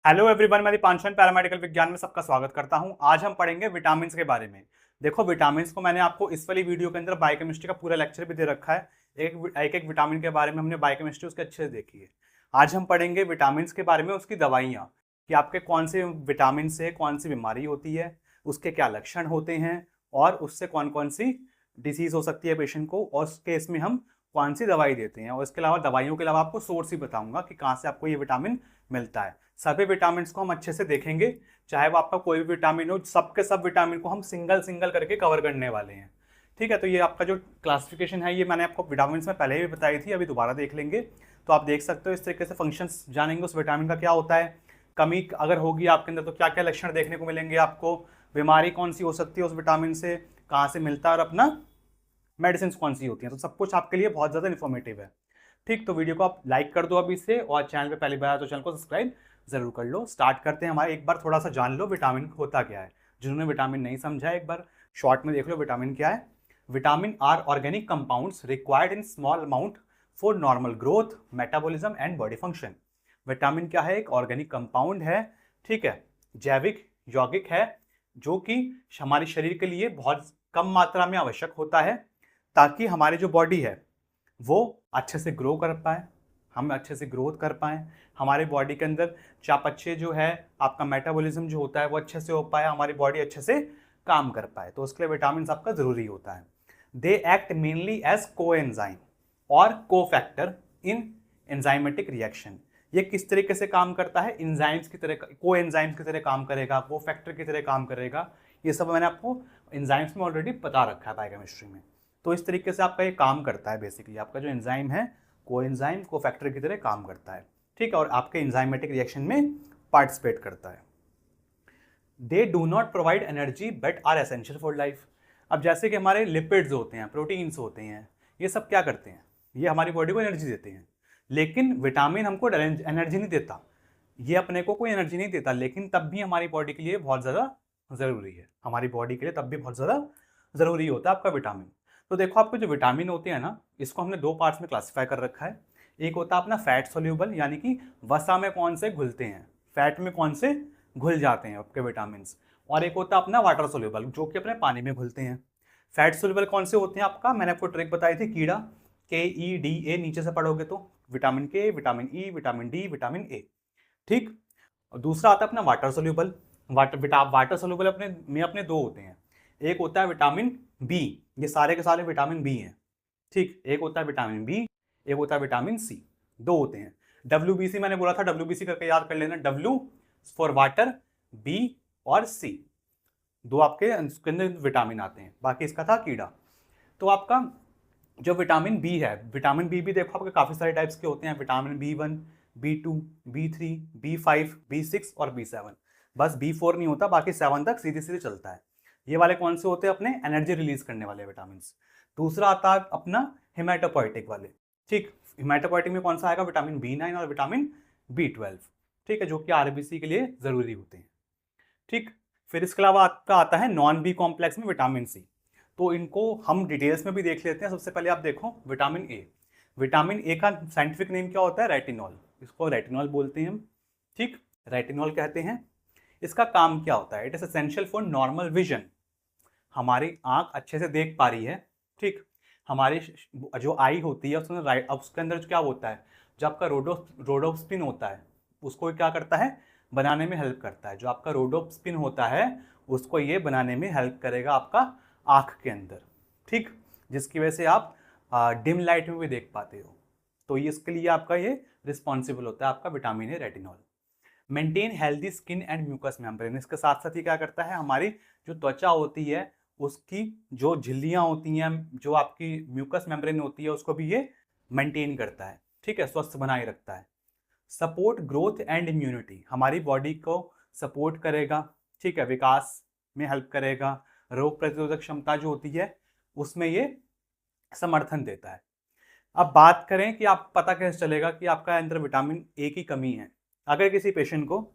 Hello everyone, मैं दीपांशन paramedical विज्ञान में सबका स्वागत करता हूं। आज हम पढ़ेंगे विटामिन्स के बारे में। देखो, विटामिन्स को मैंने आपको इस वाली वीडियो के अंदर बायोकेमिस्ट्री का पूरा लेक्चर भी दे रखा है। एक विटामिन के बारे में हमने बायोकेमिस्ट्री उसके अच्छे से देखी है। आज हम पढ़ेंगे विटामिन्स के बारे में, उसकी दवाइयाँ, कि आपके कौन से विटामिन से कौन सी बीमारी होती है, उसके क्या लक्षण होते हैं और उससे कौन कौन सी डिसीज हो सकती है पेशेंट को, और उस केस में हम कौन सी दवाई देते हैं। और इसके अलावा दवाइयों के अलावा आपको सोर्स ही बताऊंगा कि कहाँ से आपको ये विटामिन मिलता है। सभी विटामिन को हम अच्छे से देखेंगे, चाहे वो आपका कोई भी विटामिन हो। सबके सब विटामिन को हम सिंगल सिंगल करके कवर करने वाले हैं। ठीक है, तो ये आपका जो क्लासिफिकेशन है, ये मैंने आपको विटामिन में पहले भी बताई थी, अभी दोबारा देख लेंगे। तो आप देख सकते हो इस तरीके से फंक्शंस जानेंगे उस विटामिन का क्या होता है, कमी अगर होगी आपके अंदर तो क्या क्या लक्षण देखने को मिलेंगे आपको, बीमारी कौन सी हो सकती है उस विटामिन से, कहाँ से मिलता है और अपना मेडिसिन कौन सी होती हैं। तो सब कुछ आपके लिए बहुत ज़्यादा इन्फॉर्मेटिव है। ठीक, तो वीडियो को आप लाइक कर दो अभी से, और चैनल पे पहली बार आए तो चैनल को सब्सक्राइब जरूर कर लो। स्टार्ट करते हैं हमारे। एक बार थोड़ा सा जान लो विटामिन होता क्या है। जिन्होंने विटामिन नहीं समझा है, एक बार शॉर्ट में देख लो विटामिन क्या है। Vitamin are organic compounds required in small amount for normal growth, metabolism and body function. Vitamin क्या है? एक ऑर्गेनिक कंपाउंड है, ठीक है, जैविक यौगिक है, जो कि हमारे शरीर के लिए बहुत कम मात्रा में आवश्यक होता है, ताकि हमारी जो बॉडी है वो अच्छे से ग्रो कर पाए, हम अच्छे से ग्रोथ कर पाएँ, हमारे बॉडी के अंदर चापच्चे जो है, आपका मेटाबॉलिज्म जो होता है वो अच्छे से हो पाए, हमारी बॉडी अच्छे से काम कर पाए। तो उसके लिए विटामिन आपका ज़रूरी होता है। दे एक्ट मेनली एज को एंजाइम और को फैक्टर इन एंजाइमेटिक रिएक्शन। ये किस तरीके से काम करता है? एंजाइम्स की तरह, को एंजाइम्स की तरह काम करेगा, को फैक्टर की तरह काम करेगा। ये सब मैंने आपको एंजाइम्स में ऑलरेडी बता रखा है बायोकेमिस्ट्री में। तो इस तरीके से आपका ये काम करता है। बेसिकली आपका जो एंजाइम है, को एंजाइम को फैक्टर की तरह काम करता है, ठीक है, और आपके एंजाइमेटिक रिएक्शन में पार्टिसिपेट करता है। They do not provide energy but are essential for life. अब जैसे कि हमारे लिपिड्स होते हैं, प्रोटीन्स होते हैं, ये सब क्या करते हैं? ये हमारी बॉडी को एनर्जी देते हैं। लेकिन विटामिन हमको एनर्जी नहीं देता, ये अपने को कोई एनर्जी नहीं देता, लेकिन तब भी हमारी बॉडी के लिए बहुत ज़्यादा ज़रूरी है। हमारी बॉडी के लिए तब भी बहुत ज़्यादा ज़रूरी होता है आपका विटामिन। तो देखो, आपके जो विटामिन होते हैं ना, इसको हमने दो पार्ट्स में क्लासीफाई कर रखा है। एक होता है अपना फैट सोल्यूबल, यानी कि वसा में कौन से घुलते हैं, फैट में कौन से घुल जाते हैं आपके विटामिन। और एक होता है अपना वाटर सोल्यूबल, जो कि अपने पानी में घुलते हैं। फैट सोल्यूबल कौन से होते हैं आपका? मैंने आपको ट्रिक बताई थी, कीड़ा, KEDA, नीचे से पढ़ोगे तो विटामिन के, vitamin E, vitamin D, vitamin A, ठीक। और दूसरा आता है अपना वाटर सोल्यूबल। वाटर सोल्यूबल अपने दो होते हैं। एक होता है विटामिन बी, ये सारे के सारे विटामिन बी हैं, ठीक। एक होता है विटामिन बी, एक होता है विटामिन सी, दो होते हैं। WBC मैंने बोला था, WBC करके याद कर लेना, W फॉर वाटर, B और C, दो आपके अंदर विटामिन आते हैं, बाकी इसका था कीड़ा। तो आपका जो विटामिन बी है, विटामिन बी भी देखो आपके काफ़ी सारे टाइप्स के होते हैं। Vitamin B1, B2, B3, B5, B6 और B7। बस B4 नहीं होता, बाकी 7 तक सीधे सीधे चलता है। ये वाले कौन से होते हैं? अपने एनर्जी रिलीज करने वाले विटामिन। दूसरा आता है अपना हिमेटोपोइटिक वाले, ठीक। हिमेटोपोइटिक में कौन सा आएगा? विटामिन B9 और विटामिन B12, ठीक है, जो कि RBC के लिए ज़रूरी होते हैं, ठीक। फिर इसके अलावा आपका आता है नॉन बी कॉम्प्लेक्स में विटामिन सी। तो इनको हम डिटेल्स में भी देख लेते हैं। सबसे पहले आप देखो विटामिन ए। विटामिन ए का साइंटिफिक नेम क्या होता है? रेटिनॉल, इसको रेटिनॉल बोलते हैं हम, ठीक, रेटिनॉल कहते हैं। इसका काम क्या होता है? It is essential for normal vision. हमारी आंख अच्छे से देख पा रही है, ठीक। हमारी जो आई होती है उसमें राइट, अब उसके अंदर क्या होता है, जो आपका रोडोस्पिन होता है, उसको क्या करता है? बनाने में हेल्प करता है। जो आपका रोडोस्पिन होता है उसको ये बनाने में हेल्प करेगा आपका आँख के अंदर, ठीक, जिसकी वजह से आप डिम लाइट में भी देख पाते हो। तो ये इसके लिए आपका ये रिस्पॉन्सिबल होता है आपका vitamin A, retinol. Maintain healthy skin and mucus membrane. इसके साथ साथ ही क्या करता है? हमारी जो त्वचा होती है उसकी जो झिल्लियाँ होती हैं, जो आपकी म्यूकस मेम्ब्रेन होती है, उसको भी ये मेंटेन करता है, ठीक है, स्वस्थ बनाए रखता है। सपोर्ट ग्रोथ एंड इम्यूनिटी, हमारी बॉडी को सपोर्ट करेगा, ठीक है, विकास में हेल्प करेगा। रोग प्रतिरोधक क्षमता जो होती है उसमें ये समर्थन देता है। अब बात करें कि आप पता कैसे चलेगा कि आपका अंदर विटामिन ए की कमी है। अगर किसी पेशेंट को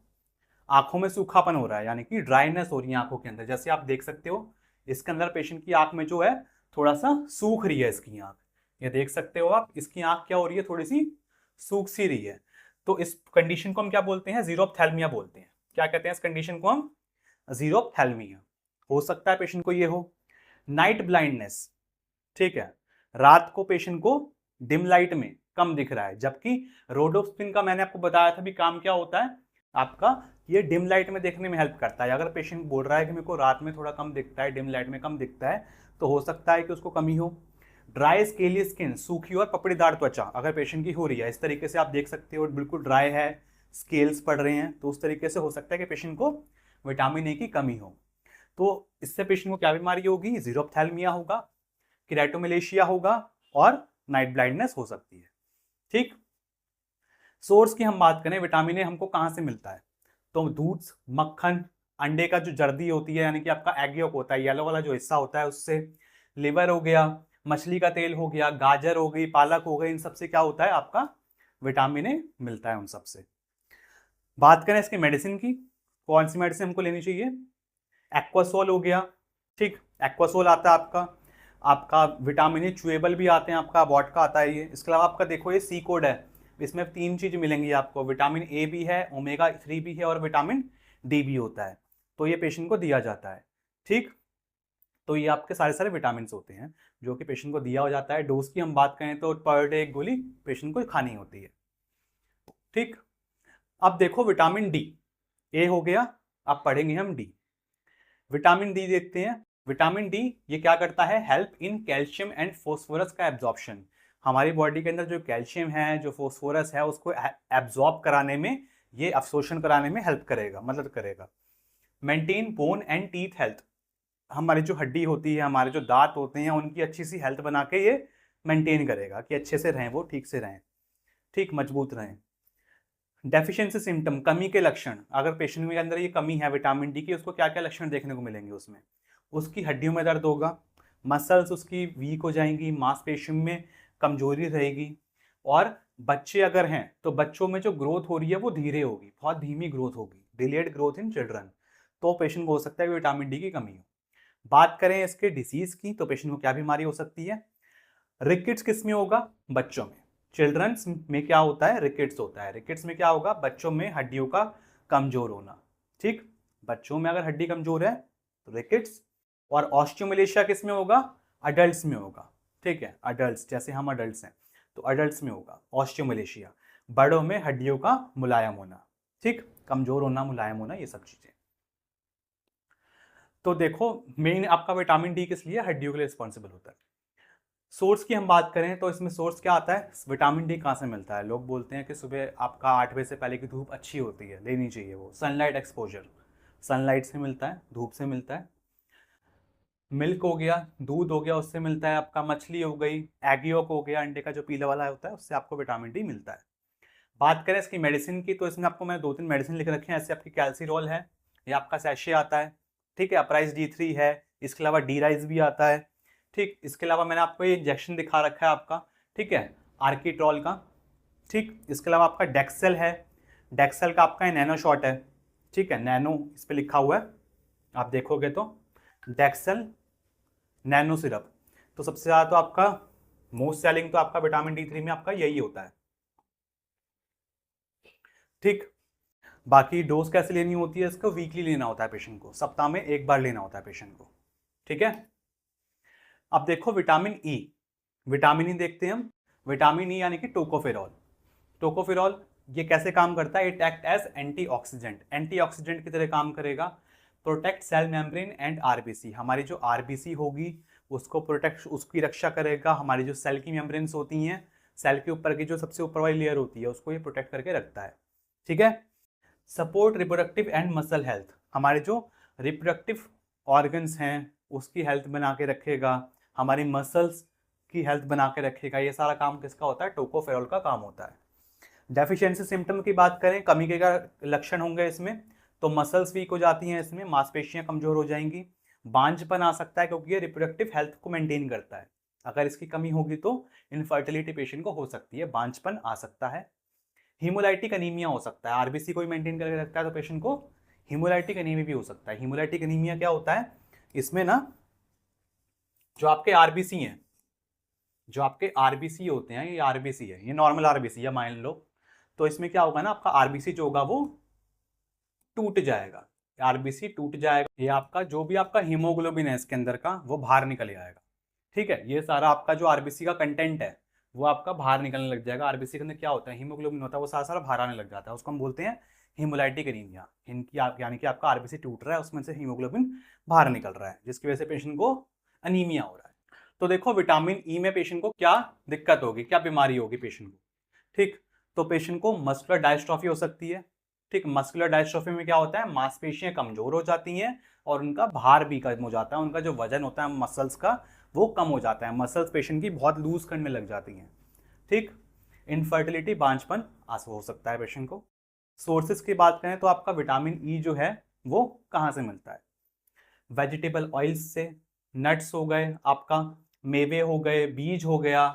आंखों में सूखापन हो रहा है, यानी कि ड्राइनेस हो रही है आंखों के अंदर, जैसे आप देख सकते हो इसके अंदर पेशेंट की आंख में जो है थोड़ा सा सूख रही है इसकी आंख, ये देख सकते हो आप, इसकी आंख क्या हो रही है? थोड़ी सी सूख सी रही है। तो इस कंडीशन को हम क्या बोलते हैं, ज़ीरोप्थैल्मिया बोलते हैं। क्या कहते हैं इस कंडीशन को हम, ज़ीरोप्थैल्मिया। हो सकता है पेशेंट को ये हो। नाइट ब्लाइंडनेस, ठीक है, रात को पेशेंट को डिम लाइट में कम दिख रहा है, जबकि रोडोस्पिन का मैंने आपको बताया था भी काम क्या होता है आपका, ये डिम लाइट में देखने में हेल्प करता है। अगर पेशेंट बोल रहा है कि मेरे को रात में थोड़ा कम दिखता है, डिम लाइट में कम दिखता है, तो हो सकता है कि उसको कमी हो। ड्राई स्केली स्किन, सूखी और पपड़ीदार त्वचा अगर पेशेंट की हो रही है, इस तरीके से आप देख सकते हो बिल्कुल ड्राई है, स्केल्स पड़ रहे हैं, तो उस तरीके से हो सकता है कि पेशेंट को विटामिन ए की कमी हो। तो इससे पेशेंट को क्या बीमारी होगी, ज़ीरोप्थैल्मिया होगा, केराटोमलेशिया होगा और नाइट ब्लाइंडनेस हो सकती है। ठीक, सोर्स की हम बात करें, विटामिन ए हमको कहाँ से मिलता है, तो दूध, मक्खन, अंडे का जो जर्दी होती है यानी कि आपका एग यॉक होता है, येलो वाला जो हिस्सा होता है उससे, लिवर हो गया, मछली का तेल हो गया, गाजर हो गई, पालक हो गई, इन सब से क्या होता है आपका विटामिन ए मिलता है उन सब से। बात करें इसकी मेडिसिन की, कौन सी मेडिसिन हमको लेनी चाहिए, एक्वासोल हो गया, ठीक, एक्वासोल आता है आपका, आपका विटामिन ए च्यूएबल भी आते हैं, आपका वॉट का आता है ये। इसके अलावा आपका देखो ये सी कोड है, इसमें 3 चीज मिलेंगी आपको, विटामिन ए भी है, ओमेगा 3 भी है और विटामिन डी भी होता है, तो ये पेशेंट को दिया जाता है। ठीक, तो ये आपके सारे सारे विटामिन होते हैं जो कि पेशेंट को दिया हो जाता है। डोज की हम बात करें तो पर डे 1 गोली पेशेंट को खानी होती है। ठीक, अब देखो विटामिन डी, ए हो गया, अब पढ़ेंगे हम डी। विटामिन डी देखते हैं। विटामिन डी ये क्या करता है, help in calcium and phosphorus का एब्जॉर्प्शन। हमारी बॉडी के अंदर जो कैल्शियम है, जो फोस्फोरस है, उसको एब्जॉर्ब कराने में, ये अवशोषण कराने में हेल्प करेगा, मदद करेगा। Maintain bone and teeth health, हमारी जो हड्डी होती है, हमारे जो दांत होते हैं, उनकी अच्छी सी हेल्थ बना के ये मेंटेन करेगा कि अच्छे से रहें, वो ठीक से रहें, ठीक, मजबूत रहें। डेफिशिएंसी सिम्टम, कमी के लक्षण, अगर पेशेंट के अंदर ये कमी है विटामिन डी की, उसको क्या क्या लक्षण देखने को मिलेंगे उसमें, उसकी हड्डियों में दर्द होगा, मसल्स उसकी वीक हो जाएंगी, मांसपेशियों में कमजोरी रहेगी, और बच्चे अगर हैं तो बच्चों में जो ग्रोथ हो रही है वो धीरे होगी, बहुत धीमी ग्रोथ होगी, डिलेड ग्रोथ इन चिल्ड्रन, तो पेशेंट को हो सकता है कि विटामिन डी की कमी हो। बात करें इसके डिसीज की, तो पेशेंट को क्या बीमारी हो सकती है, रिकेट्स किस में होगा, बच्चों में। चिल्ड्रंस में क्या होता है, रिकेट्स होता है। रिकेट्स में क्या होगा, बच्चों में हड्डियों का कमजोर होना। ठीक, बच्चों में अगर हड्डी कमजोर है तो रिकेट्स। और ऑस्टियोमलेशिया किस में होगा, अडल्ट्स में होगा। ठीक है, अडल्ट्स, जैसे हम अडल्ट्स हैं तो अडल्ट्स में होगा ऑस्टियोमलेशिया, बड़ों में हड्डियों का मुलायम होना, ठीक, कमजोर होना, मुलायम होना, ये सब चीजें। तो देखो मेन आपका विटामिन डी किस लिए, हड्डियों के लिए रिस्पॉन्सिबल होता है। सोर्स की हम बात करें तो इसमें सोर्स क्या आता है, विटामिन डी कहाँ से मिलता है, लोग बोलते हैं कि सुबह आपका 8 बजे से पहले की धूप अच्छी होती है, लेनी चाहिए, वो सनलाइट एक्सपोजर, सनलाइट से मिलता है, धूप से मिलता है। मिल्क हो गया, दूध हो गया, उससे मिलता है आपका। मछली हो गई, एग यॉक हो गया, अंडे का जो पीला वाला होता है, उससे आपको विटामिन डी मिलता है। बात करें इसकी मेडिसिन की, तो इसमें आपको मैंने 2-3 मेडिसिन लिख रखे हैं, ऐसे आपकी कैल्सीरोल है, ये आपका सैशे आता है, ठीक है, अप्राइज D3 है, इसके अलावा डी राइज भी आता है, ठीक, इसके अलावा मैंने आपको ये इंजेक्शन दिखा रखा है आपका, ठीक है, आर्किट्रॉल का, ठीक, इसके अलावा आपका डेक्सेल है, डेक्सेल का आपका नैनो शॉट है, ठीक है, नैनो इस पर लिखा हुआ है, आप देखोगे तो डेक्सेल नैनो सिरप। तो सबसे ज़्यादा तो आपका मोस्ट सेलिंग तो आपका विटामिन D3 में आपका यही होता है। ठीक, बाकी डोज कैसे लेनी होती है, इसको वीकली लेना होता है पेशेंट को, सप्ताह में 1 बार लेना होता है पेशेंट को। ठीक है, अब देखो विटामिन ई, विटामिन ई देखते हैं हम। विटामिन ई यानी कि टोकोफेरॉल। टोकोफेरॉल ये कैसे काम करता है, it act as antioxidant, antioxidant की तरह काम करेगा। Protect cell membrane and RBC, हमारी जो आरबीसी होगी उसको प्रोटेक्ट, उसकी रक्षा करेगा। हमारी जो सेल की मेम्ब्रेन्स होती हैं, सेल के ऊपर की जो सबसे ऊपर वाली लेयर होती है, उसको ये प्रोटेक्ट करके रखता है। ठीक है, support reproductive and muscle health, हमारे जो रिप्रोडक्टिव ऑर्गन्स हैं उसकी हेल्थ बना के रखेगा, हमारी मसल्स की हेल्थ बना के रखेगा। ये सारा काम किसका होता है, टोकोफेरॉल का काम होता है। डेफिशिएंसी सिम्टम की बात करें, कमी के क्या लक्षण होंगे इसमें, तो मसल्स वीक हो जाती हैं, इसमें मांसपेशियां कमजोर हो जाएंगी, बांझपन आ सकता है क्योंकि ये रिप्रोडक्टिव हेल्थ को मेंटेन करता है। अगर इसकी कमी होगी तो इनफर्टिलिटी पेशेंट को हो सकती है, बांझपन आ सकता है। हीमोलाइटिक अनीमिया हो सकता है, आरबीसी को मेंटेन करके रखता है तो पेशेंट को हीमोलाइटिक अनीमिया भी हो सकता है। हीमोलाइटिक अनीमिया क्या होता है, इसमें ना जो आपके आरबीसी हैं, जो आपके आरबीसी होते हैं, ये आरबीसी है, ये नॉर्मल आरबीसी है मान लो, तो इसमें क्या होगा ना, आपका आरबीसी जो होगा वो टूट जाएगा, आरबीसी टूट जाएगा, ये आपका जो भी आपका हीमोग्लोबिन है इसके अंदर का वो बाहर निकल आएगा। ठीक है, ये सारा आपका जो आरबीसी का कंटेंट है वो आपका बाहर निकलने लग जाएगा। आरबीसी के अंदर क्या होता है, हीमोग्लोबिन होता है, वो सारा सारा बाहर आने लग जाता है, उसको हम बोलते हैं हीमोलाइटिक एनीमिया। इनकी यानी कि आपका आरबीसी टूट रहा है, उसमें से हीमोग्लोबिन बाहर निकल रहा है, जिसकी वजह से पेशेंट को अनीमिया हो रहा है। तो देखो विटामिन ई में पेशेंट को क्या दिक्कत होगी, क्या बीमारी होगी पेशेंट को। ठीक, तो पेशेंट को मस्कुलर डायस्ट्रॉफी हो सकती है। ठीक, मस्कुलर डायस्ट्रॉफी में क्या होता है, मांसपेशियां कमजोर हो जाती हैं और उनका भार भी कम हो जाता है, उनका जो वजन होता है मसल्स का वो कम हो जाता है, मसल्स पेशेंट की बहुत लूज करने लग जाती हैं। ठीक, इनफर्टिलिटी, बांझपन आंसू हो सकता है पेशेंट को। सोर्सेज की बात करें तो आपका विटामिन ई जो है वो कहाँ से मिलता है, वेजिटेबल ऑयल्स से, नट्स हो गए आपका, मेवे हो गए, बीज हो गया,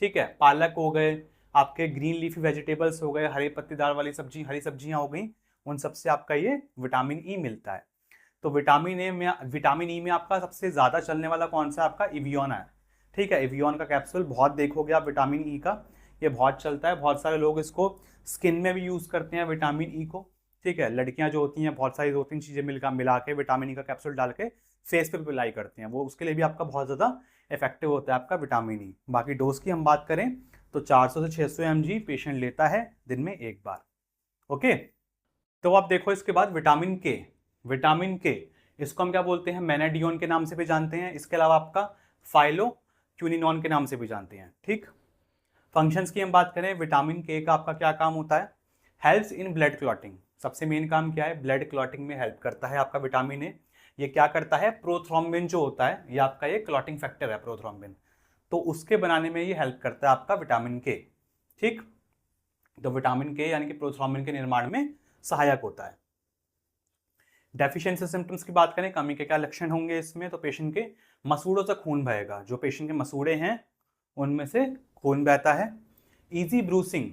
ठीक है, पालक हो गए, आपके ग्रीन लीफी वेजिटेबल्स हो गए, हरी पत्तीदार वाली सब्जी, हरी सब्जियां हो गई, उन सबसे आपका ये विटामिन ई मिलता है। तो विटामिन ई में आपका सबसे ज्यादा चलने वाला कौन सा, आपका इवियन है। ठीक है, इवियन का कैप्सूल बहुत देखोगे आप विटामिन ई का, ये बहुत चलता है, बहुत सारे लोग इसको स्किन में भी यूज करते हैं विटामिन ई को। ठीक है, लड़कियां जो होती हैं बहुत सारी 2-3 चीजें मिला के विटामिन ई का कैप्सूल डाल के फेस पे अप्लाई करती हैं, वो उसके लिए भी आपका बहुत ज्यादा इफेक्टिव होता है आपका विटामिन ई। बाकी डोज की हम बात करें तो 400 से 600 mg पेशेंट लेता है दिन में एक बार। ओके, तो आप देखो इसके बाद विटामिन के, विटामिन के इसको हम क्या बोलते हैं, मैनाडियोन के नाम से भी जानते हैं, इसके अलावा आपका फाइलो क्यूनिनॉन के नाम से भी जानते हैं। ठीक, फंक्शंस की हम बात करें, विटामिन के का आपका क्या काम होता है, हेल्प्स इन ब्लड क्लॉटिंग। सबसे मेन काम क्या है, ब्लड क्लॉटिंग में हेल्प करता है आपका विटामिन ए। ये क्या करता है, प्रोथ्रोम्बिन जो होता है ये आपका ये क्लॉटिंग फैक्टर है प्रोथ्रोम्बिन, तो उसके बनाने में ये हेल्प करता है आपका विटामिन के। ठीक, तो विटामिन के यानी कि प्रोथ्रोम्बिन के निर्माण में सहायक होता है। डेफिशिएंसी सिम्टम्स की बात करें, कमी के क्या लक्षण होंगे इसमें, तो पेशेंट के मसूड़ों से खून बहेगा, जो पेशेंट के मसूड़े हैं उनमें से खून बहता है। इजी ब्रूसिंग,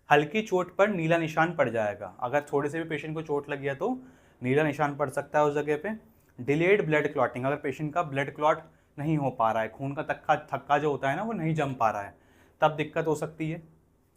हल्की चोट पर नीला निशान पड़ जाएगा, अगर थोड़े से भी पेशेंट को चोट लगी है तो नीला निशान पड़ सकता है उस जगह पे। डिलेड ब्लड क्लॉटिंग, अगर पेशेंट का ब्लड क्लॉट नहीं हो पा रहा है, खून का थक्का जो होता है ना वो नहीं जम पा रहा है, तब दिक्कत हो सकती है।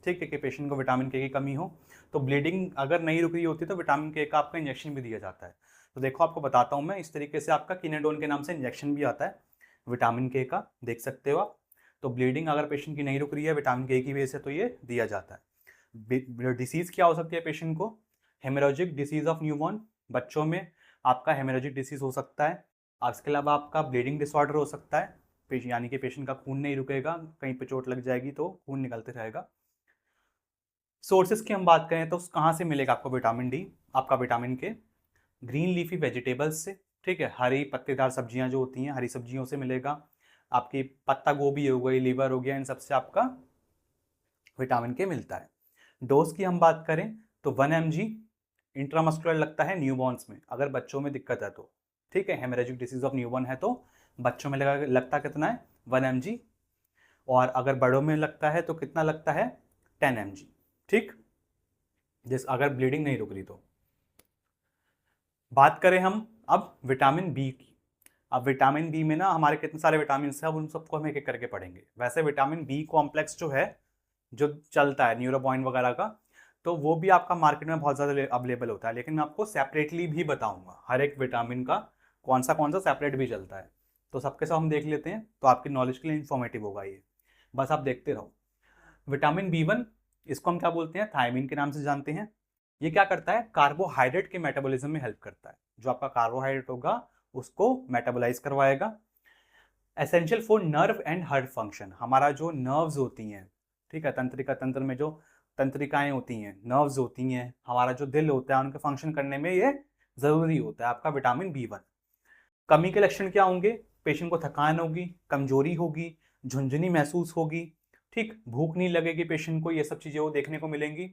ठीक है, कि पेशेंट को विटामिन के की कमी हो, तो ब्लीडिंग अगर नहीं रुक रही होती तो विटामिन के का आपका इंजेक्शन भी दिया जाता है। तो देखो आपको बताता हूँ मैं, इस तरीके से आपका किनेडोन के नाम से इंजेक्शन भी आता है विटामिन के का, देख सकते हो आप। तो ब्लीडिंग अगर पेशेंट की नहीं रुक रही है विटामिन के की वजह से तो ये दिया जाता है। डिसीज क्या हो सकती है पेशेंट को, हेमोरेजिक डिसीज ऑफ न्यूबॉर्न, बच्चों में आपका हेमोरेजिक डिसीज हो सकता है। इसके अलावा आपका ब्लीडिंग डिसऑर्डर हो सकता है, यानी कि पेशेंट का खून नहीं रुकेगा, कहीं पे चोट लग जाएगी तो खून निकलते रहेगा। सोर्सेज की हम बात करें तो कहाँ से मिलेगा आपको विटामिन डी, आपका विटामिन के ग्रीन लीफी वेजिटेबल्स से। ठीक है, हरी पत्तेदार सब्जियां जो होती हैं हरी सब्जियों से मिलेगा, आपकी पत्ता गोभी हो गई, लीवर हो गया, इन सबसे आपका विटामिन के मिलता है। डोज की हम बात करें तो 1 mg इंट्रामस्कुलर लगता है न्यूबॉर्न्स में, अगर बच्चों में दिक्कत है तो। ठीक है, हेमोरेजिक डिसीज ऑफ न्यूबॉर्न है तो बच्चों में लगता कितना है, 1 mg, और अगर बड़ों में लगता है तो कितना लगता है, 10 mg। ठीक, जिस अगर ब्लीडिंग नहीं रुक रही तो। बात करें हम अब विटामिन बी की, अब विटामिन बी में ना हमारे कितने सारे विटामिन हैं, अब उन सबको हम एक एक करके पढ़ेंगे। वैसे विटामिन बी कॉम्प्लेक्स जो है जो चलता है न्यूरोबॉइन वगैरह का, तो वो भी आपका मार्केट में बहुत ज़्यादा अवेलेबल होता है, लेकिन मैं आपको सेपरेटली भी बताऊंगा हर एक विटामिन का कौन सा सेपरेट भी चलता है। तो सबके सब हम देख लेते हैं, तो आपकी नॉलेज के लिए इन्फॉर्मेटिव होगा ये, बस आप देखते रहो। विटामिन B1, इसको हम क्या बोलते हैं, थायमिन के नाम से जानते हैं। ये क्या करता है, कार्बोहाइड्रेट के मेटाबॉलिज्म में हेल्प करता है, जो आपका कार्बोहाइड्रेट होगा उसको मेटाबोलाइज करवाएगा। Essential for nerve and heart function, हमारा जो नर्व्स होती हैं, ठीक है, तंत्रिका तंत्र में जो तंत्रिकाएं होती हैं, नर्व्स होती हैं, हमारा जो दिल होता है, उनके फंक्शन करने में ये जरूरी होता है आपका विटामिन B1। कमी के लक्षण क्या होंगे, पेशेंट को थकान होगी, कमजोरी होगी, झुंझुनी महसूस होगी, ठीक, भूख नहीं लगेगी पेशेंट को, ये सब चीजें वो देखने को मिलेंगी।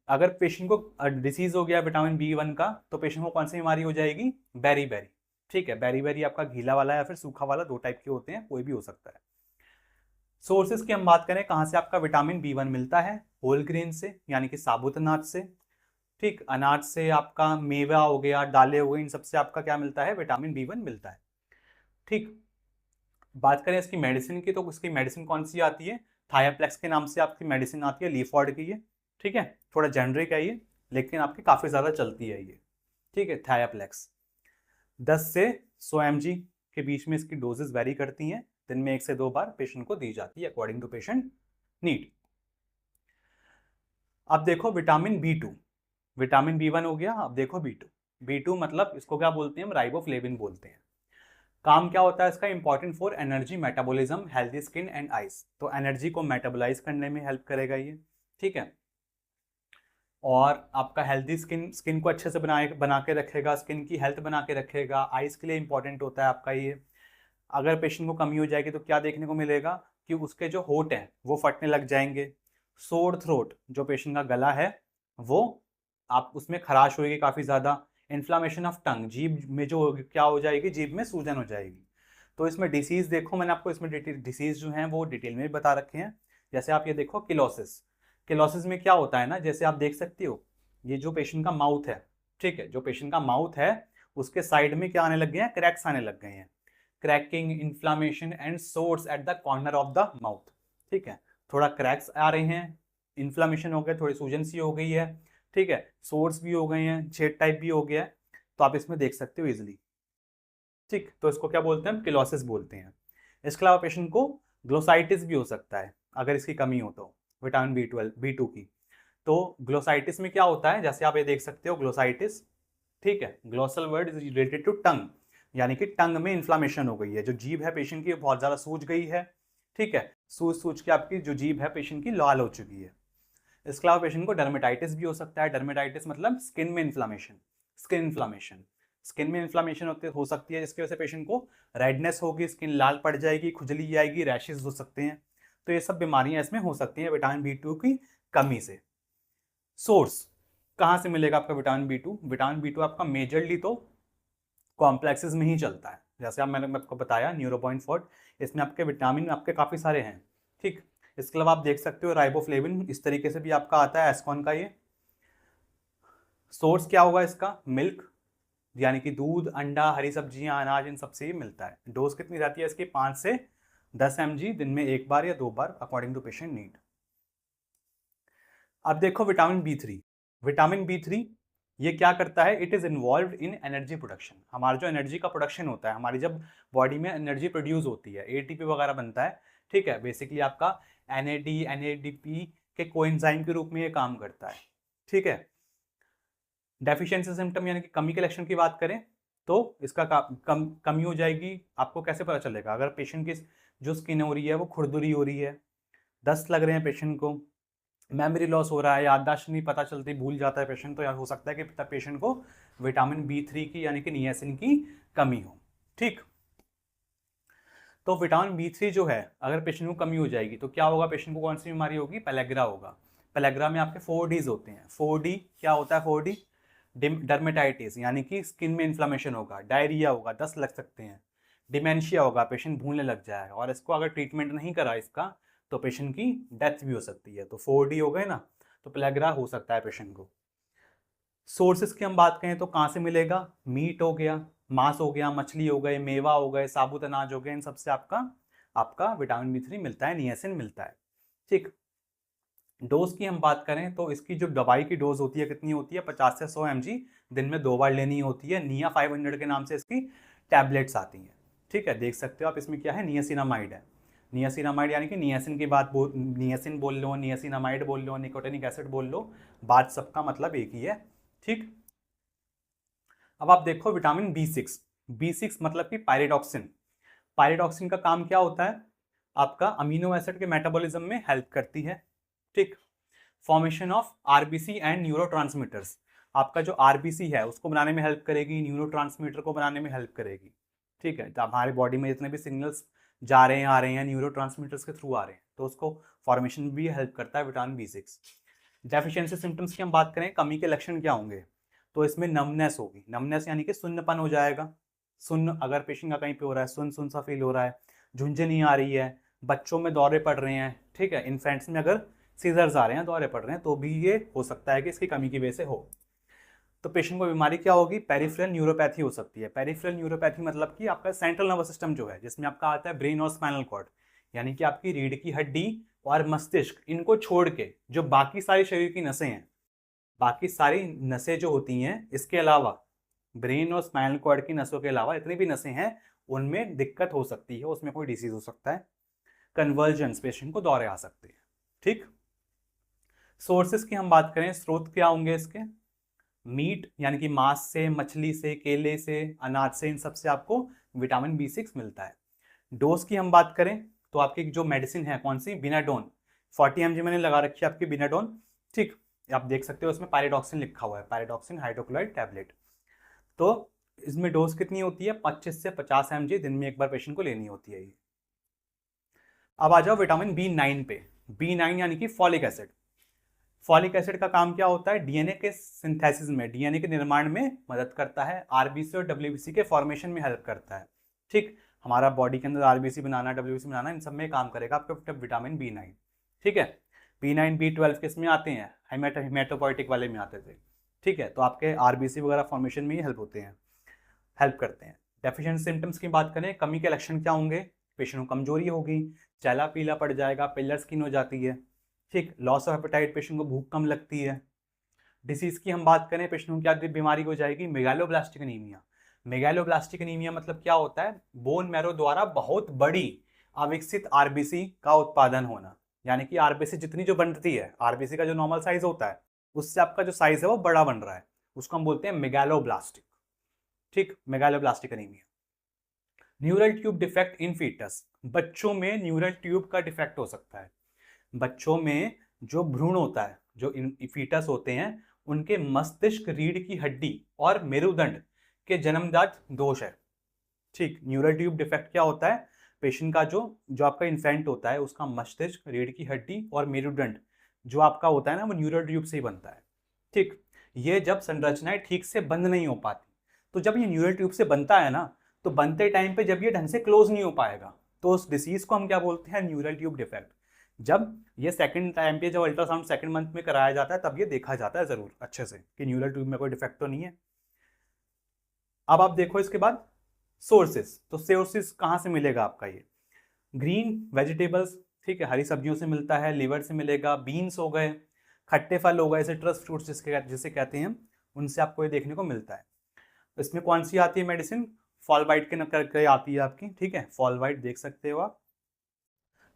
अगर पेशेंट को डिसीज हो गया विटामिन B1 का, तो पेशेंट को कौन सी बीमारी हो जाएगी, बेरी बेरी। ठीक है, बेरी बेरी आपका गीला वाला या फिर सूखा वाला, दो टाइप के होते हैं, कोई भी हो सकता है। सोर्सेज की हम बात करें कहाँ से आपका विटामिन B1 मिलता है, होल ग्रेन से यानी कि साबुत अनाज से। ठीक, अनाज से आपका मेवा हो गया, दालें हो गई, इन सबसे आपका क्या मिलता है, विटामिन B1 मिलता है। ठीक, बात करें इसकी मेडिसिन की, तो उसकी मेडिसिन कौन सी आती है, थायाप्लेक्स के नाम से आपकी मेडिसिन आती है, लीफॉर्ड की ये। ठीक है, थोड़ा जेनरिक है ये, लेकिन आपकी काफ़ी ज़्यादा चलती है ये। ठीक है, थायाप्लेक्स 10 से 100 mg के बीच में इसकी डोजेस वेरी करती हैं, दिन में 1 से 2 बार पेशेंट को दी जाती है अकॉर्डिंग टू पेशेंट नीड। अब देखो विटामिन B2, विटामिन B1 हो गया, अब देखो B2। B2 मतलब इसको क्या बोलते हैं हम, राइबोफ्लेविन बोलते हैं। काम क्या होता है इसका, important for energy metabolism, healthy skin and eyes, तो एनर्जी को मेटाबोलाइज करने में हेल्प करेगा ये। ठीक है, और आपका हेल्दी स्किन को अच्छे से बना के रखेगा, स्किन की हेल्थ बना के रखेगा, आइज के लिए इंपॉर्टेंट होता है आपका ये। अगर पेशेंट को कमी हो जाएगी तो क्या देखने को मिलेगा कि उसके जो होंठ हैं वो फटने लग जाएंगे। सोर थ्रोट, जो पेशेंट का गला है वो आप उसमें खराश होगी काफ़ी ज़्यादा। इन्फ्लामेशन ऑफ टंग, जीभ में जो क्या हो जाएगी, जीभ में सूजन हो जाएगी। तो इसमें डिसीज़ देखो, मैंने आपको इसमें डिसीज़ जो हैं वो डिटेल में भी बता रखे हैं। जैसे आप ये देखो किलोसिस, किलोसिस में क्या होता है ना, जैसे आप देख सकते हो ये जो पेशेंट का माउथ है, ठीक है, जो पेशेंट का माउथ है उसके साइड में क्या आने लग गए हैं, क्रैक्स आने लग गए हैं। Cracking, inflammation and source at the corner of the mouth. ठीक है, थोड़ा क्रैक्स आ रहे हैं, इन्फ्लामेशन हो गया, थोड़ी सूजन सी हो गई है। ठीक है, सोर्स भी हो गए हैं, छेद टाइप भी हो गया है, तो आप इसमें देख सकते हो इजिली। ठीक, तो इसको क्या बोलते हैं हम, किलोसिस बोलते हैं। इसके अलावा पेशेंट को ग्लोसाइटिस भी हो सकता है अगर इसकी कमी हो तो, विटामिन B12 B2 की। तो ग्लोसाइटिस में क्या होता है, जैसे आप ये देख सकते हो ग्लोसाइटिस, ठीक है, glossal word is related to tongue, यानी कि टंग में इन्फ्लामेशन हो गई है, जो जीभ है पेशेंट की बहुत ज़्यादा सूज गई है। ठीक है, सूज के आपकी जो जीभ है पेशेंट की लाल हो चुकी है। इसके अलावा पेशेंट को डर्मेटाइटिस भी हो सकता है। डर्मेटाइटिस मतलब स्किन में इन्फ्लामेशन, स्किन में इन्फ्लामेशन हो सकती है, जिसकी वजह से पेशेंट को रेडनेस होगी, स्किन लाल पड़ जाएगी, खुजली आएगी, रैशेज हो सकते हैं। तो ये सब बीमारियां इसमें हो सकती हैं विटामिन B2 की कमी से। सोर्स कहाँ से मिलेगा आपका विटामिन B2? विटामिन B2 आपका मेजरली तो कॉम्प्लेक्सेस में ही चलता है। जैसे आप मैंने आपको बताया न्यूरोपॉइंट 4, इसमें आपके विटामिन आपके काफ़ी सारे हैं। ठीक, इसके अलावा आप देख सकते हो राइबोफ्लेविन इस तरीके से भी आपका आता है एस्कॉन का ये। सोर्स क्या होगा इसका, मिल्क, यानी कि दूध, अंडा, हरी सब्जियां, अनाज, इन सबसे ही मिलता है। डोज कितनी रहती है इसकी, 5 से 10 mg, दिन में 1 बार या 2 बार अकॉर्डिंग टू पेशेंट नीड। अब देखो विटामिन B3, विटामिन B3 ये क्या करता है, it is involve in energy production. हमारा जो एनर्जी का प्रोडक्शन होता है, हमारी जब बॉडी में एनर्जी प्रोड्यूस होती है, ATP वगैरह बनता है। ठीक है, बेसिकली आपका NAD NADP के कोएंजाइम के रूप में ये काम करता है। ठीक है, डेफिशिएंसी सिम्टम यानी कि कमी के लक्षण की बात करें तो इसका कमी हो जाएगी। आपको कैसे पता चलेगा, अगर पेशेंट की जो स्किन हो रही है वो खुरदुरी हो रही है, दस्त लग रहे हैं पेशेंट को, मेमोरी लॉस हो रहा है, याददाश्त नहीं पता चलती, भूल जाता है पेशेंट, तो यार हो सकता है कि पेशेंट को विटामिन B3 की यानी कि नियासिन की कमी हो। ठीक, तो विटामिन B3 जो है अगर पेशेंट को कमी हो जाएगी तो क्या होगा, पेशेंट को कौन सी बीमारी होगी, पेलेग्रा होगा। पेलेग्रा में आपके 4Ds होते हैं। 4D क्या होता है, 4D डर्मेटाइटिस यानी कि स्किन में इन्फ्लामेशन होगा, डायरिया होगा, दस्त लग सकते हैं, डिमेंशिया होगा, पेशेंट भूलने लग जाएगा, और इसको अगर ट्रीटमेंट नहीं करा इसका तो पेशेंट की डेथ भी हो सकती है। तो 4D हो गए ना, तो पेलेग्रा हो सकता है पेशेंट को। सोर्सेस की हम बात करें तो कहाँ से मिलेगा, मीट हो गया, मांस हो गया, मछली हो गए, मेवा हो गए, साबुत अनाज हो गए, इन सबसे आपका आपका विटामिन B3 मिलता है, नियासिन मिलता है। ठीक, डोज की हम बात करें तो इसकी जो दवाई की डोज होती है कितनी होती है, 50 से 100 mg, दिन में 2 बार लेनी होती है। निया 500 के नाम से इसकी टैबलेट्स आती हैं। ठीक है, देख सकते हो आप, इसमें क्या है, नियासिनामाइड है। नियासिनामाइड यानी कि नियासिन की बात नियासिन बोल लो, नियासिनामाइड बोल लो, निकोटिनिक एसिड बोल लो, बात सबका मतलब एक ही है। ठीक, अब आप देखो विटामिन B6 मतलब कि पायरिडॉक्सिन। पायरिडॉक्सिन का काम क्या होता है, आपका अमीनो एसिड के मेटाबॉलिज्म में हेल्प करती है। ठीक, formation of RBC and neurotransmitters, आपका जो RBC है उसको बनाने में हेल्प करेगी, न्यूरोट्रांसमीटर को बनाने में हेल्प करेगी। ठीक है, जब हमारे बॉडी में जितने भी सिग्नल्स जा रहे हैं आ रहे हैं न्यूरोट्रांसमीटर्स के थ्रू आ रहे हैं, तो उसको फॉर्मेशन में भी हेल्प करता है विटामिन B6। डेफिशिएंसी सिम्टम्स की हम बात करें, कमी के लक्षण क्या होंगे, तो इसमें नमनेस होगी। नमनेस यानी कि सुन्नपन हो जाएगा। सुन्न अगर पेशेंट का कहीं पे हो रहा है, सुन्न सा फील हो रहा है, झुंझे नहीं आ रही है, बच्चों में दौरे पड़ रहे हैं, ठीक है, इन्फेंट्स में अगर सीजर्स आ रहे हैं, दौरे पड़ रहे हैं, तो भी ये हो सकता है कि इसकी कमी की वजह से हो। तो पेशेंट को बीमारी क्या होगी, पेरिफेरल न्यूरोपैथी हो सकती है। पेरिफेरल न्यूरोपैथी मतलब कि आपका सेंट्रल नर्वस सिस्टम जो है, जिसमें आपका आता है ब्रेन और स्पाइनल कॉर्ड, यानी कि आपकी रीढ़ की हड्डी और मस्तिष्क, इनको छोड़ के जो बाकी सारी शरीर की नसें हैं, बाकी सारी नसें जो होती हैं, इसके अलावा ब्रेन और स्पाइनल कॉर्ड की नसों के अलावा जितनी भी नसें हैं उनमें दिक्कत हो सकती है, उसमें कोई डिसीज हो सकता है, कन्वर्जेंस, पेशेंट को दौरे आ सकते हैं। ठीक, सोर्सेस की हम बात करें, स्रोत क्या होंगे इसके, मीट यानी कि मांस से, मछली से, केले से, अनाज से, इन सब से आपको विटामिन B6 मिलता है। डोज की हम बात करें तो आपकी जो मेडिसिन है कौन सी, बिनाडोन, 40 mg मैंने लगा रखी है आपकी बिनाडोन। ठीक, आप देख सकते हो उसमें पायरिडॉक्सिन लिखा हुआ है, पायरिडॉक्सिन हाइड्रोक्लोराइड टैबलेट। तो इसमें डोज कितनी होती है, 25 से 50 mg दिन में एक बार पेशेंट को लेनी होती है ये। अब आ जाओ विटामिन B9 पे। B9 यानी कि फॉलिक एसिड। फॉलिक एसिड का काम क्या होता है, डीएनए के सिंथेसिस में, डीएनए के निर्माण में मदद करता है, आरबीसी और डब्ल्यूबीसी के फॉर्मेशन में हेल्प करता है। ठीक, हमारा बॉडी के अंदर आरबीसी बनाना, डब्ल्यूबीसी बनाना, इन सब में काम करेगा आपका विटामिन B9। ठीक है, B9 B12 किस में आते हैं, हेमेटोपोइटिक वाले में आते थे। ठीक है, तो आपके आरबीसी वगैरह फॉर्मेशन में ही हेल्प होते हैं, हेल्प करते हैं। डेफिशिएंट सिम्टम्स की बात करें, कमी के लक्षण क्या होंगे, पेशेंट को कमजोरी होगी, चेहरा पीला पड़ जाएगा, पिलर स्किन हो जाती है। ठीक, लॉस ऑफ एपेटाइट, पेशेंट को भूख कम लगती है। डिसीज की हम बात करें, पेशेंट को क्या बीमारी हो जाएगी, मेगालोब्लास्टिक एनीमिया। मेगालोब्लास्टिक एनीमिया मतलब क्या होता है, बोन मैरो द्वारा बहुत बड़ी अविकसित आरबीसी का उत्पादन होना, यानी कि आरबीसी जितनी जो बनती है, आरबीसी का जो नॉर्मल साइज होता है उससे आपका जो साइज है वो बड़ा बन रहा है, उसको हम बोलते हैं मेगालोब्लास्टिक। ठीक, megaloblastic anaemia. Neural tube defect in foetus, बच्चों में न्यूरल ट्यूब का डिफेक्ट हो सकता है। बच्चों में जो भ्रूण होता है, जो फीटस होते हैं, उनके मस्तिष्क, रीढ़ की हड्डी और मेरुदंड के जन्मजात दोष है। ठीक, न्यूरल ट्यूब डिफेक्ट क्या होता है, पेशेंट का जो जो आपका इन्फेंट होता है उसका मस्तिष्क, रीढ़ की हड्डी और मेरुदंड जो आपका होता है ना, वो न्यूरल ट्यूब से ही बनता है। ठीक, ये जब संरचनाएं ठीक से बंद नहीं हो पाती, तो जब ये न्यूरल ट्यूब से बनता है ना, तो बनते टाइम पे जब ये ढंग से क्लोज नहीं हो पाएगा, तो उस डिसीज को हम क्या बोलते हैं, न्यूरल ट्यूब डिफेक्ट। जब ये सेकंड टाइम पे, जब अल्ट्रासाउंड सेकंड मंथ में कराया जाता है, तब ये देखा जाता है जरूर अच्छे से कि न्यूरल ट्यूब में कोई डिफेक्ट तो नहीं है। अब आप देखो इसके बाद सोर्सेस, तो सोर्सेस कहाँ से मिलेगा आपका, ये ग्रीन वेजिटेबल्स, ठीक है, हरी सब्जियों से मिलता है, लीवर से मिलेगा, बीन्स हो गए, खट्टे फल हो गए, सिट्रस फ्रूट्स जिसे कहते हैं, उनसे आपको ये देखने को मिलता है। इसमें कौन सी आती है मेडिसिन, फॉलवाइट के करके आती है आपकी। ठीक है, फॉलवाइट देख सकते हो आप।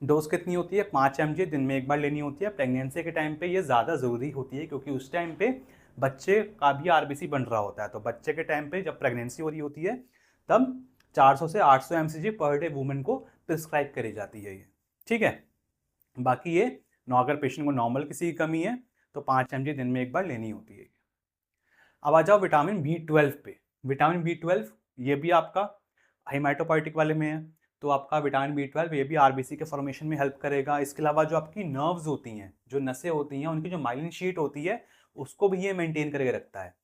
डोज कितनी होती है, 5 mg दिन में एक बार लेनी होती है। प्रेगनेंसी के टाइम पे ये ज़्यादा ज़रूरी होती है, क्योंकि उस टाइम पे बच्चे का भी आरबीसी बन रहा होता है। तो बच्चे के टाइम पे जब प्रेगनेंसी हो रही होती है, तब 400 से 800 mcg पर डे वुमेन को प्रिस्क्राइब करी जाती है ये। ठीक है, बाकी ये अगर पेशेंट को नॉर्मल किसी की कमी है तो 5 mg दिन में एक बार लेनी होती है। अब आ जाओ विटामिन B12 पे। विटामिन B12 ये भी आपका हेमेटोपोइटिक वाले में है, तो आपका विटामिन B12 ये भी आरबीसी के फॉर्मेशन में हेल्प करेगा। इसके अलावा जो आपकी नर्व्स होती हैं, जो नसें होती हैं, उनकी जो माइलिन शीट होती है, उसको भी ये मेंटेन करके रखता है।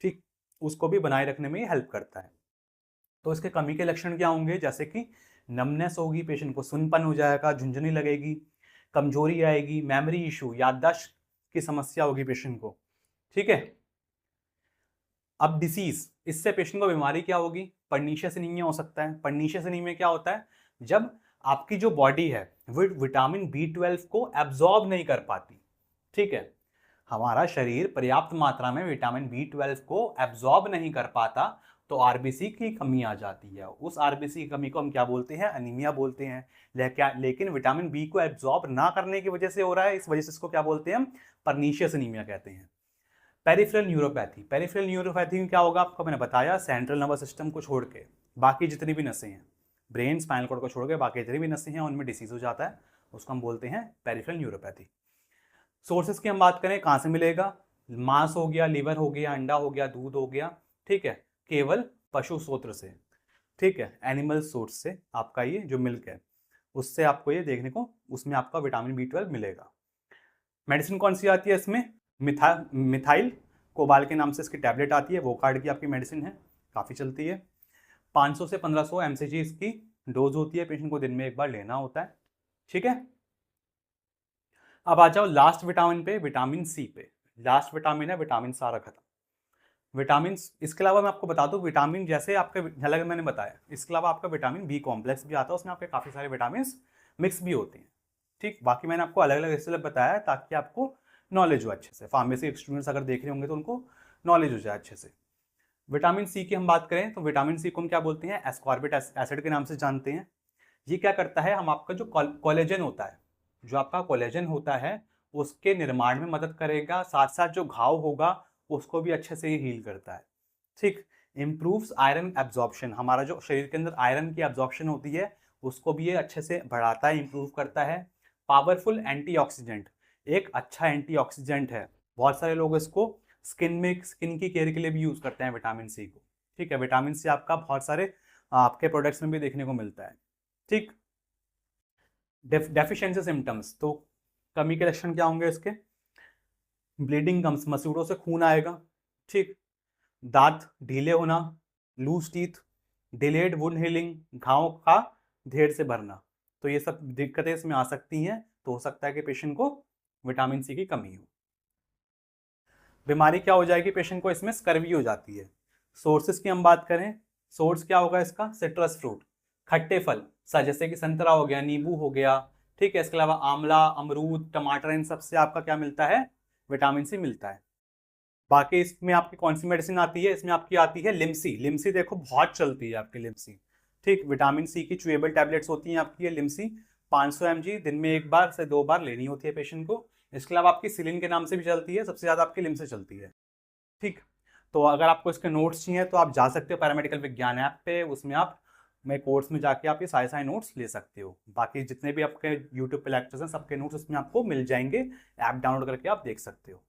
ठीक, उसको भी बनाए रखने में ये हेल्प करता है। तो इसके कमी के लक्षण क्या होंगे, जैसे कि नमनेस होगी, पेशेंट को सुनपन हो जाएगा, झुंझुनी लगेगी, कमजोरी आएगी, मेमोरी इशू, याददाश्त की समस्या होगी पेशेंट को। ठीक है, अब डिसीज, इससे पेशेंट को बीमारी क्या होगी, पर्नीशियस एनीमिया हो सकता है। पर्नीशियस एनीमिया क्या होता है, जब आपकी जो बॉडी है वो विटामिन B12 को एब्जॉर्ब नहीं कर पाती। ठीक है, हमारा शरीर पर्याप्त मात्रा में विटामिन B12 को एब्जॉर्ब नहीं कर पाता, तो आरबीसी की कमी आ जाती है। उस आरबीसी की कमी को हम क्या बोलते हैं, अनीमिया बोलते हैं। लेकिन विटामिन बी को एब्जॉर्ब ना करने की वजह से हो रहा है, इस वजह से इसको क्या बोलते हैं हम, पर्नीशियस एनीमिया कहते हैं। पेरिफेरल न्यूरोपैथी, पेरिफेरल न्यूरोपैथी में क्या होगा, आपको मैंने बताया, सेंट्रल नर्वस सिस्टम को छोड़ के बाकी जितनी भी नसें हैं, ब्रेन स्पाइनल कॉर्ड को छोड़ के बाकी जितनी भी नसें हैं, उनमें डिसीज हो जाता है, उसको हम बोलते हैं पेरिफेरल न्यूरोपैथी। सोर्सेज की हम बात करें, कहाँ से मिलेगा, मांस हो गया, लीवर हो गया, अंडा हो गया, दूध हो गया। ठीक है, केवल पशु स्रोत से, ठीक है, एनिमल सोर्स से आपका ये जो मिल्क है, उससे आपको ये देखने को, उसमें आपका विटामिन B12 मिलेगा। मेडिसिन कौन सी आती है इसमें, मिथाइल कोबाल के नाम से इसकी टैबलेट आती है, वो कार्ड की आपकी मेडिसिन है, काफ़ी चलती है। 500 से 1500 mcg इसकी डोज होती है, पेशेंट को दिन में एक बार लेना होता है। ठीक है, अब आ जाओ लास्ट विटामिन पे, विटामिन सी पे। लास्ट विटामिन है, विटामिन सारा खत्म। विटामिन, इसके अलावा मैं आपको बता दूं, विटामिन जैसे आपके झलक मैंने बताया, इसके अलावा आपका विटामिन B कॉम्प्लेक्स भी आता है, उसमें आपके काफ़ी सारे विटामिन मिक्स भी होते हैं। ठीक, बाकी मैंने आपको अलग अलग इसलिए बताया है ताकि आपको नॉलेज हो अच्छे से। फार्मेसी स्टूडेंट्स अगर देख रहे होंगे तो उनको नॉलेज हो जाए अच्छे से। विटामिन सी की हम बात करें तो विटामिन सी को हम क्या बोलते हैं, एस्कॉर्बिक एसिड के नाम से जानते हैं। ये क्या करता है, हम आपका जो कोलेजन होता है, जो आपका कोलेजन होता है उसके निर्माण में मदद करेगा, साथ साथ जो घाव होगा उसको भी अच्छे से ये हील करता है। ठीक, इम्प्रूव्स आयरन एब्जॉर्प्शन, हमारा जो शरीर के अंदर आयरन की एब्जॉर्प्शन होती है उसको भी ये अच्छे से बढ़ाता है, इंप्रूव करता है। पावरफुल एंटीऑक्सीडेंट, एक अच्छा एंटीऑक्सीडेंट है। बहुत सारे लोग इसको स्किन की केयर के लिए भी यूज करते हैं विटामिन सी को। ठीक है, विटामिन सी आपका बहुत सारे आपके प्रोडक्ट्स में भी देखने को मिलता है। ठीक, डेफिशिएंसी सिम्टम्स, तो कमी के लक्षण क्या होंगे इसके, ब्लीडिंग कम्स, मसूड़ों से खून आएगा। ठीक, दांत ढीले होना, loose teeth, delayed wound healing, घाव का देर से भरना, तो ये सब दिक्कतें इसमें आ सकती हैं। तो हो सकता है कि पेशेंट को विटामिन सी की कमी हो। बीमारी क्या हो जाएगी पेशेंट को, इसमें स्कर्वी हो जाती है। सोर्सेज की हम बात करें, सोर्स क्या होगा इसका, सिट्रस फ्रूट, खट्टे फल, जैसे कि संतरा हो गया, नींबू हो गया। ठीक है, इसके अलावा आंवला, अमरूद, टमाटर, इन सबसे आपका क्या मिलता है, विटामिन सी मिलता है। बाकी इसमें आपकी कौन सी मेडिसिन आती है, इसमें आपकी आती है लिम्सी। लिम्सी देखो बहुत चलती है आपकी लिम्सी। ठीक, विटामिन सी की च्यूएबल टैबलेट्स होती हैं आपकी ये लिम्सी, 500 mg दिन में 1 बार से 2 बार लेनी होती है पेशेंट को। इसके अलावा आपकी सिलिन के नाम से भी चलती है, सबसे ज्यादा आपकी लिम्सी चलती है। ठीक, तो अगर आपको इसके नोट्स चाहिए तो आप जा सकते हो पैरामेडिकल विज्ञान ऐप पे, उसमें आप मैं कोर्स में जाके आप ये सारे सारे नोट्स ले सकते हो। बाकी जितने भी आपके यूट्यूब पे लेक्चर्स हैं सबके नोट्स उसमें आपको मिल जाएंगे, ऐप डाउनलोड करके आप देख सकते हो।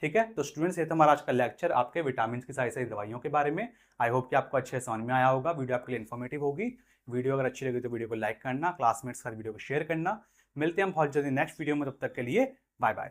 ठीक है, तो स्टूडेंट्स ये था हमारा आज का लेक्चर आपके विटामिन की सारी सारी दवाइयों के बारे में। आई होप कि आपको अच्छे से समझ में आया होगा, वीडियो आपके लिए इन्फॉर्मेटिव होगी। वीडियो अगर अच्छी लगी तो वीडियो को लाइक करना, क्लासमेट्स का वीडियो को शेयर करना। मिलते हैं हम बहुत जल्दी नेक्स्ट वीडियो में, तब तक के लिए बाय बाय।